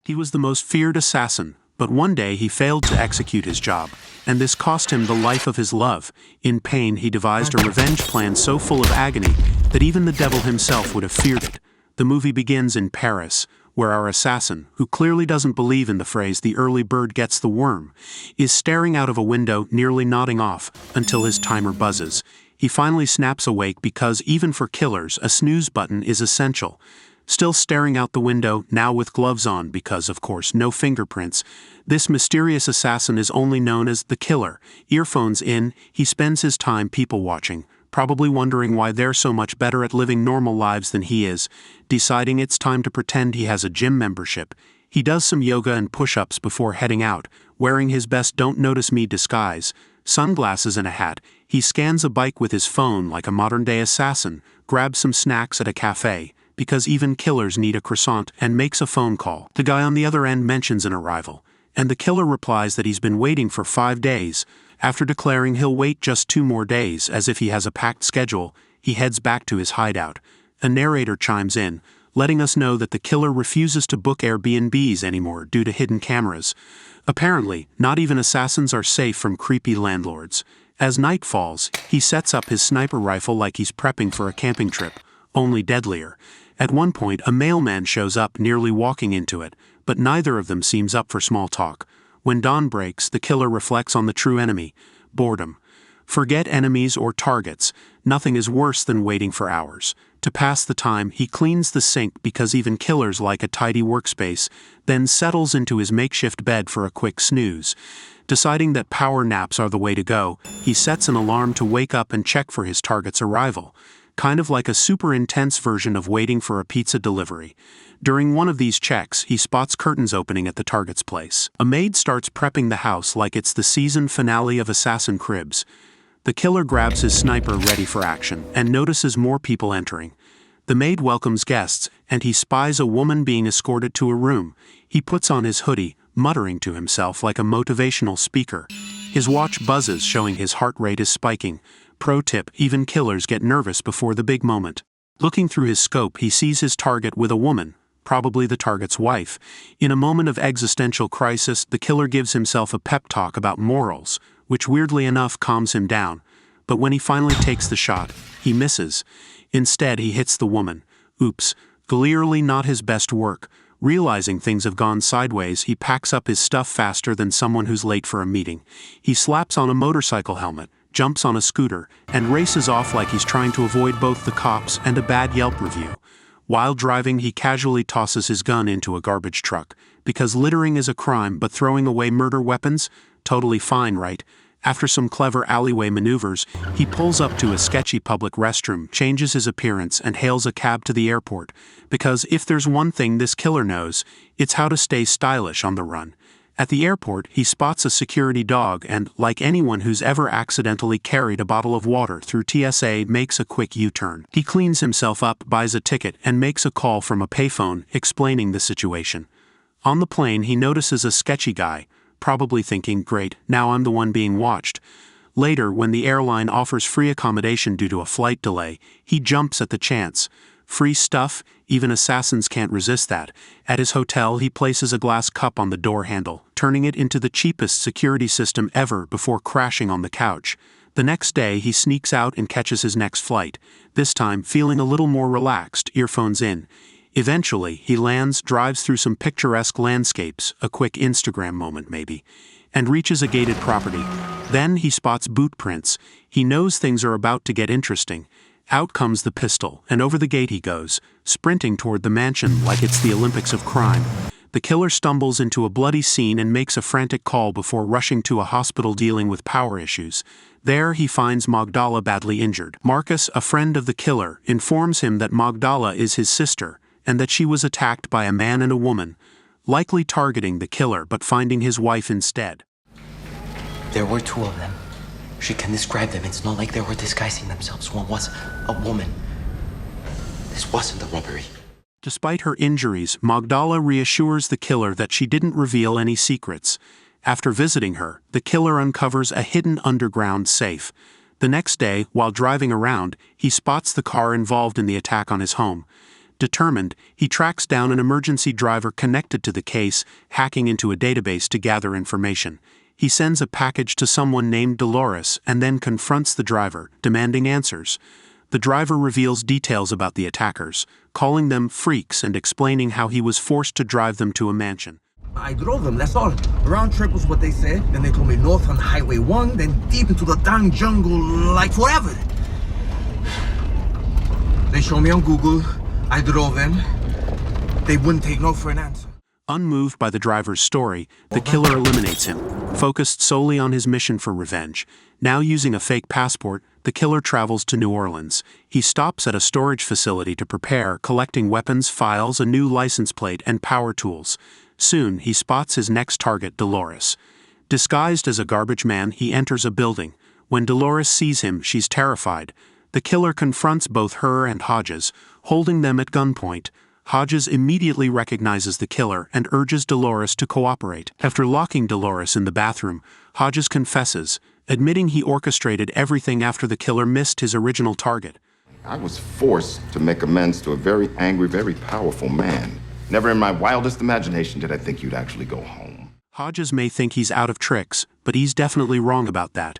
He was the most feared assassin, but one day he failed to execute his job, and this cost him the life of his love. In pain, he devised a revenge plan so full of agony that even the devil himself would have feared it. The movie begins in Paris, where our assassin, who clearly doesn't believe in the phrase "the early bird gets the worm," is staring out of a window, nearly nodding off, until his timer buzzes. He finally snaps awake because, even for killers, a snooze button is essential. Still staring out the window, now with gloves on because, of course, no fingerprints, this mysterious assassin is only known as the killer. Earphones in, he spends his time people-watching, probably wondering why they're so much better at living normal lives than he is, deciding it's time to pretend he has a gym membership. He does some yoga and push-ups before heading out, wearing his best "don't notice me" disguise, sunglasses and a hat. He scans a bike with his phone like a modern-day assassin, grabs some snacks at a cafe, because even killers need a croissant, and makes a phone call. The guy on the other end mentions an arrival, and the killer replies that he's been waiting for 5 days. After declaring he'll wait just 2 more days, as if he has a packed schedule, he heads back to his hideout. A narrator chimes in, letting us know that the killer refuses to book Airbnbs anymore due to hidden cameras. Apparently, not even assassins are safe from creepy landlords. As night falls, he sets up his sniper rifle like he's prepping for a camping trip, only deadlier. At one point, a mailman shows up, nearly walking into it, but neither of them seems up for small talk. When dawn breaks, the killer reflects on the true enemy: boredom. Forget enemies or targets, nothing is worse than waiting for hours. To pass the time, he cleans the sink because even killers like a tidy workspace, then settles into his makeshift bed for a quick snooze. Deciding that power naps are the way to go, he sets an alarm to wake up and check for his target's arrival. Kind of like a super intense version of waiting for a pizza delivery. During one of these checks, he spots curtains opening at the target's place. A maid starts prepping the house like it's the season finale of Assassin Cribs. The killer grabs his sniper ready for action, and notices more people entering. The maid welcomes guests, and he spies a woman being escorted to a room. He puts on his hoodie, muttering to himself like a motivational speaker. His watch buzzes, showing his heart rate is spiking. Pro tip: even killers get nervous before the big moment. Looking through his scope, he sees his target with a woman, probably the target's wife. In a moment of existential crisis, the killer gives himself a pep talk about morals, which weirdly enough calms him down. But when he finally takes the shot, he misses. Instead, he hits the woman. Oops, clearly not his best work. Realizing things have gone sideways, he packs up his stuff faster than someone who's late for a meeting. He slaps on a motorcycle helmet, jumps on a scooter, and races off like he's trying to avoid both the cops and a bad Yelp review. While driving, he casually tosses his gun into a garbage truck, because littering is a crime, but throwing away murder weapons? Totally fine, right? After some clever alleyway maneuvers, he pulls up to a sketchy public restroom, changes his appearance, and hails a cab to the airport, because if there's one thing this killer knows, it's how to stay stylish on the run. At the airport, he spots a security dog and, like anyone who's ever accidentally carried a bottle of water through TSA, makes a quick U-turn. He cleans himself up, buys a ticket, and makes a call from a payphone, explaining the situation. On the plane, he notices a sketchy guy, probably thinking, great, now I'm the one being watched. Later, when the airline offers free accommodation due to a flight delay, he jumps at the chance. Free stuff? Even assassins can't resist that. At his hotel, he places a glass cup on the door handle, turning it into the cheapest security system ever before crashing on the couch. The next day, he sneaks out and catches his next flight, this time feeling a little more relaxed, earphones in. Eventually, he lands, drives through some picturesque landscapes, a quick Instagram moment maybe, and reaches a gated property. Then he spots boot prints. He knows things are about to get interesting. Out comes the pistol, and over the gate he goes, sprinting toward the mansion like it's the Olympics of crime. The killer stumbles into a bloody scene and makes a frantic call before rushing to a hospital dealing with power issues. There he finds Magdala badly injured. Marcus, a friend of the killer, informs him that Magdala is his sister, and that she was attacked by a man and a woman, likely targeting the killer but finding his wife instead. There were 2 of them. She can describe them. It's not like they were disguising themselves. One was a woman. This wasn't a robbery. Despite her injuries, Magdala reassures the killer that she didn't reveal any secrets. After visiting her, the killer uncovers a hidden underground safe. The next day, while driving around, he spots the car involved in the attack on his home. Determined, he tracks down an emergency driver connected to the case, hacking into a database to gather information. He sends a package to someone named Dolores and then confronts the driver, demanding answers. The driver reveals details about the attackers, calling them freaks and explaining how he was forced to drive them to a mansion. I drove them, that's all. Round trip was what they said. Then they told me north on Highway 1, then deep into the dang jungle, like forever. They showed me on Google. I drove them. They wouldn't take no for an answer. Unmoved by the driver's story, the killer eliminates him, focused solely on his mission for revenge. Now using a fake passport, the killer travels to New Orleans. He stops at a storage facility to prepare, collecting weapons, files, a new license plate, and power tools. Soon, he spots his next target, Dolores. Disguised as a garbage man, he enters a building. When Dolores sees him, she's terrified. The killer confronts both her and Hodges, holding them at gunpoint. Hodges immediately recognizes the killer and urges Dolores to cooperate. After locking Dolores in the bathroom, Hodges confesses, admitting he orchestrated everything after the killer missed his original target. I was forced to make amends to a very angry, very powerful man. Never in my wildest imagination did I think you'd actually go home. Hodges may think he's out of tricks, but he's definitely wrong about that.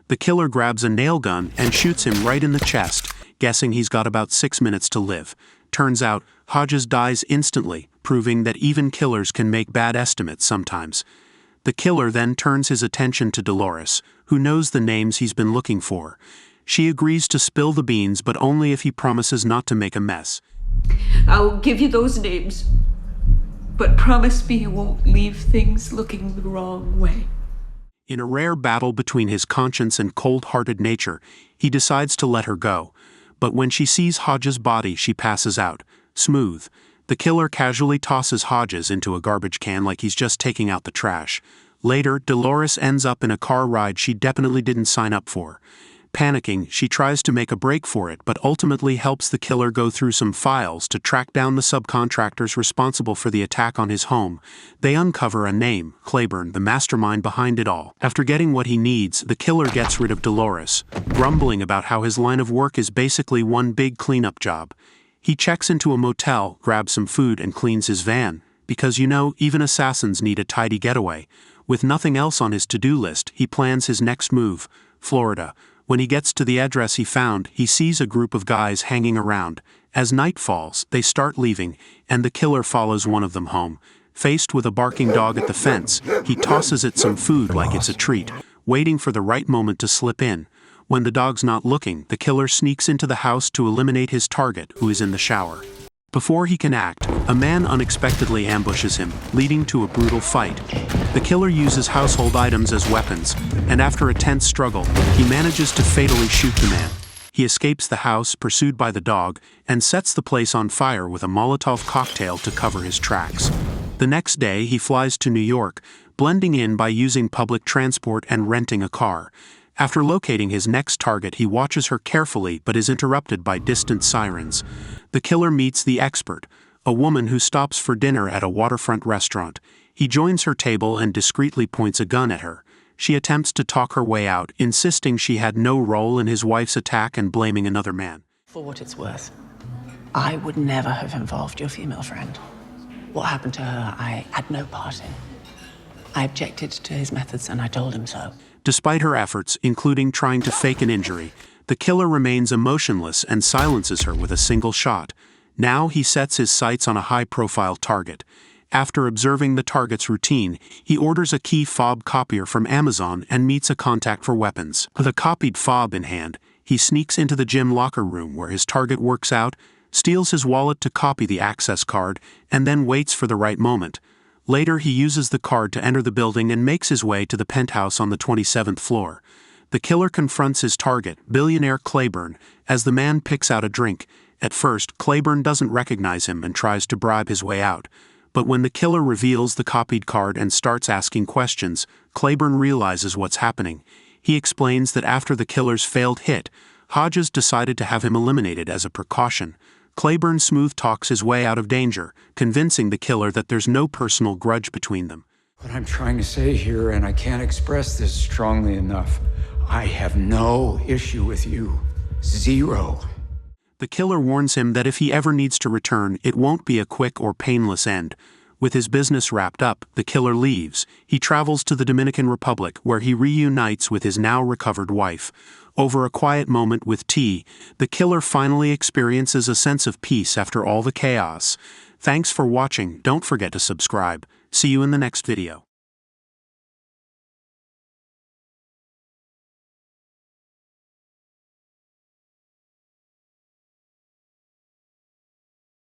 The killer grabs a nail gun and shoots him right in the chest, guessing he's got about 6 minutes to live. Turns out, Hodges dies instantly, proving that even killers can make bad estimates sometimes. The killer then turns his attention to Dolores, who knows the names he's been looking for. She agrees to spill the beans, but only if he promises not to make a mess. I'll give you those names, but promise me you won't leave things looking the wrong way. In a rare battle between his conscience and cold-hearted nature, he decides to let her go. But when she sees Hodges' body, she passes out. Smooth. The killer casually tosses Hodges into a garbage can like he's just taking out the trash. Later, Dolores ends up in a car ride she definitely didn't sign up for. Panicking, she tries to make a break for it, but ultimately helps the killer go through some files to track down the subcontractors responsible for the attack on his home. They uncover a name, Claiborne, the mastermind behind it all. After getting what he needs, the killer gets rid of Dolores, grumbling about how his line of work is basically one big cleanup job. He checks into a motel, grabs some food, and cleans his van. Because, even assassins need a tidy getaway. With nothing else on his to-do list, he plans his next move, Florida. When he gets to the address he found, he sees a group of guys hanging around. As night falls, they start leaving, and the killer follows one of them home. Faced with a barking dog at the fence, he tosses it some food like it's a treat, waiting for the right moment to slip in. When the dog's not looking, the killer sneaks into the house to eliminate his target, who is in the shower. Before he can act, a man unexpectedly ambushes him, leading to a brutal fight. The killer uses household items as weapons, and after a tense struggle, he manages to fatally shoot the man. He escapes the house, pursued by the dog, and sets the place on fire with a Molotov cocktail to cover his tracks. The next day, he flies to New York, blending in by using public transport and renting a car. After locating his next target, he watches her carefully but is interrupted by distant sirens. The killer meets the expert, a woman who stops for dinner at a waterfront restaurant. He joins her table and discreetly points a gun at her. She attempts to talk her way out, insisting she had no role in his wife's attack and blaming another man. For what it's worth, I would never have involved your female friend. What happened to her, I had no part in. I objected to his methods and I told him so. Despite her efforts, including trying to fake an injury, the killer remains emotionless and silences her with a single shot. Now he sets his sights on a high-profile target. After observing the target's routine, he orders a key fob copier from Amazon and meets a contact for weapons. With a copied fob in hand, he sneaks into the gym locker room where his target works out, steals his wallet to copy the access card, and then waits for the right moment. Later, he uses the card to enter the building and makes his way to the penthouse on the 27th floor. The killer confronts his target, billionaire Claiborne, as the man picks out a drink. At first, Claiborne doesn't recognize him and tries to bribe his way out. But when the killer reveals the copied card and starts asking questions, Claiborne realizes what's happening. He explains that after the killer's failed hit, Hodges decided to have him eliminated as a precaution. Claiborne smooth talks his way out of danger, convincing the killer that there's no personal grudge between them. What I'm trying to say here, and I can't express this strongly enough, I have no issue with you. Zero. The killer warns him that if he ever needs to return, it won't be a quick or painless end. With his business wrapped up, the killer leaves. He travels to the Dominican Republic, where he reunites with his now recovered wife. Over a quiet moment with tea, the killer finally experiences a sense of peace after all the chaos. Thanks for watching. Don't forget to subscribe. See you in the next video.